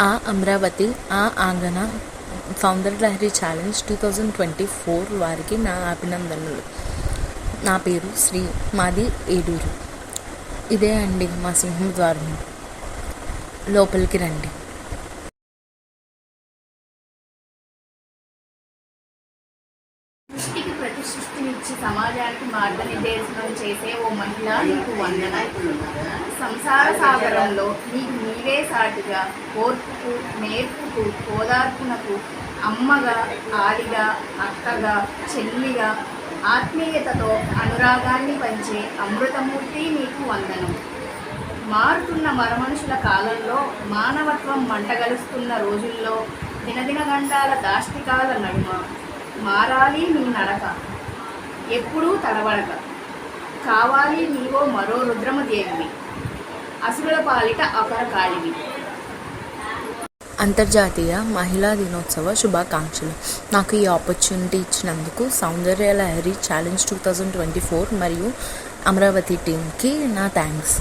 ఆ అమరావతి ఆ ఆంగన సౌందర్యలహరి ఛాలెంజ్ 2024 వారికి నా అభినందనలు. నా పేరు శ్రీ, మాది ఏలూరు. ఇదే అండి మా సింహం ద్వారం. లోపలికి రండి. సృష్టికి ప్రతి సృష్టినిచ్చి సమాజానికి మార్గనిర్దేశనం చేసే ఓ మహిళ నీకు వందనం. సంసార సాగరంలో నీకు నీవే సాటిగా, ఓర్పుకు నేర్పుకు ఓదార్పునకు అమ్మగా, ఆడిగా, అక్కగా, చెల్లిగా, ఆత్మీయతతో అనురాగాన్ని పంచే అమృతమూర్తి నీకు వందనం. మారుతున్న మరమనుషుల కాలంలో, మానవత్వం మంటగలుస్తున్న రోజుల్లో, దినదిన గంటాల దాష్టికాల నడుమ మారాలి నీ నడక, ఎప్పుడూ తడబడక. కావాలి నీవో మరో రుద్రమదేవివి, అసురుల పాలిట అపరకాళివి. అంతర్జాతీయ మహిళా దినోత్సవ శుభాకాంక్షలు. నాకు ఈ ఆపర్చునిటీ ఇచ్చినందుకు సౌందర్యలహరి ఛాలెంజ్ 2024 మరియు అమరావతి టీంకి నా థ్యాంక్స్.